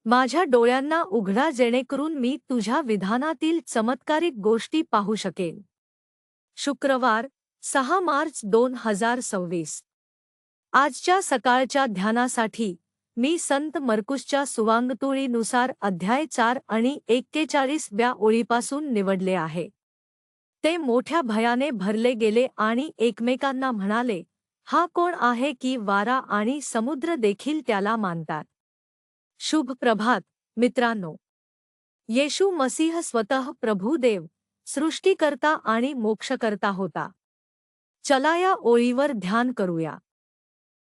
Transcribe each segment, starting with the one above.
माझ्या डोळ्यांना उघडा जेणेकरून मी तुझ्या विधानातील चमत्कारिक गोष्टी पाहू शकेन. शुक्रवार 6 मार्च 2026. आजच्या सकाळच्या ध्यानासाठी मी संत मरकुसच्या सुवांगतुळीनुसार अध्याय 4 आणि 41व्या ओळीपासून निवडले आहे. ते मोठ्या भयाने भरले गेले आणि एकमेकांना म्हणाले, हा कोण आहे की वारा आणि समुद्र देखील त्याला मानतात. शुभ प्रभात मित्रांनो. येशू मसीह स्वतः प्रभू देव, सृष्टीकर्ता आणि मोक्षकर्ता होता. चला या ओळीवर ध्यान करूया.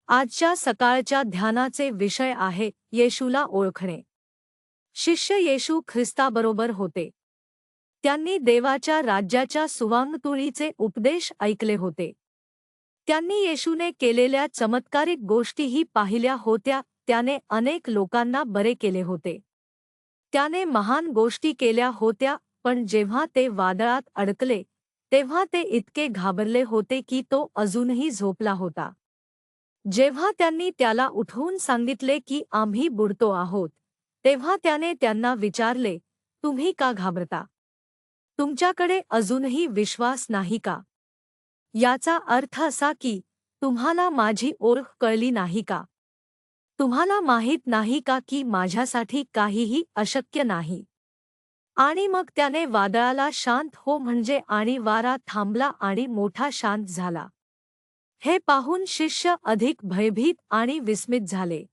आजच्या सकाळच्या ध्यानाचे विषय आहे येशूला ओळखणे. शिष्य येशू ख्रिस्ताबरोबर होते. त्यांनी देवाच्या राज्याच्या सुवांगतुळीचे उपदेश ऐकले होते. त्यांनी येशूने केलेल्या चमत्कारिक गोष्टीही पाहिल्या होत्या. त्याने अनेक लोकांना बरे केले होते. त्याने महान गोष्टी केल्या होत्या, पण जेव्हा ते वादळात अडकले तेव्हा ते इतके घाबरले होते की तो अजूनही झोपला होता. जेव्हा त्यांनी त्याला उठवून सांगितले की आम्ही बुडतो आहोत, तेव्हा त्याने त्यांना विचारले, तुम्ही का घाबरता? तुमच्याकडे अजूनही विश्वास नाही का? याचा अर्थ असा की तुम्हाला माझी ओळख कळली नाही का? तुम्हाला माहीत नाही का की माझ्यासाठी काहीही अशक्य नाही? आणि मग त्याने वादळाला शांत हो म्हणजे आणि वारा थांबला आणि मोठा शांत झाला. हे पाहून शिष्य अधिक भयभीत आणि विस्मित झाले.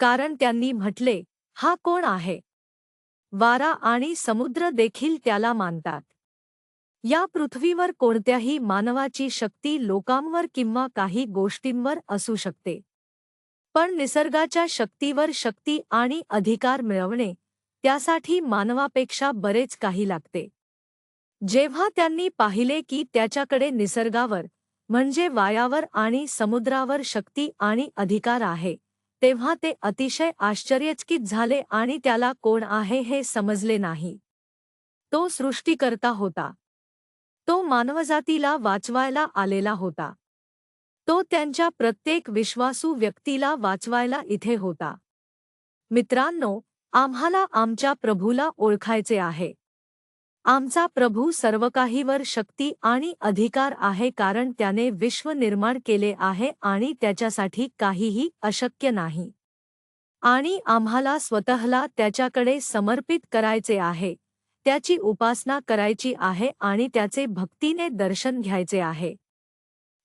कारण त्यांनी म्हटले, हा कोण आहे? वारा आणि समुद्र देखील त्याला मानतात. या पृथ्वीवर कोणत्याही मानवाची शक्ती लोकांवर किंवा काही गोष्टींवर असू शकते. पण निसर्गाच्या शक्तीवर शक्ती आणि अधिकार मिळवणे, त्यासाठी मानवापेक्षा बरेच काही लागते. जेव्हा त्यांनी पाहिले की त्याच्याकडे निसर्गावर म्हणजे वायावर आणि समुद्रावर शक्ती आणि अधिकार आहे, तेव्हा ते अतिशय आश्चर्यचकित झाले आणि त्याला कोण आहे हे समजले नाही. तो सृष्टीकर्ता होता. तो मानवजातीला वाचवायला आलेला होता. तो त्यांच्या प्रत्येक विश्वासू व्यक्तीला वाचवायला इथे होता. मित्रांनो, आम्हाला आमच्या प्रभूला ओळखायचे आहे. आमचा प्रभू सर्वकाहीवर शक्ती आणि अधिकार आहे कारण त्याने विश्व निर्माण केले आहे आणि त्याच्यासाठी काहीही अशक्य नाही. आणि आम्हाला स्वतःला त्याच्याकडे समर्पित करायचे आहे, त्याची उपासना करायची आहे आणि त्याचे भक्तीने दर्शन घ्यायचे आहे.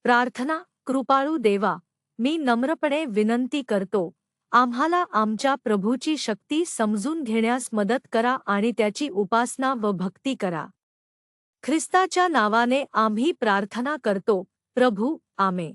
प्रार्थना. कृपाळू देवा, मी नम्रपणे विनंती करतो, आम्हाला आमच्या प्रभूची शक्ती समजून घेण्यास मदत करा आणि त्याची उपासना व भक्ती करा. ख्रिस्ताच्या नावाने आम्ही प्रार्थना करतो, प्रभू. आमेन.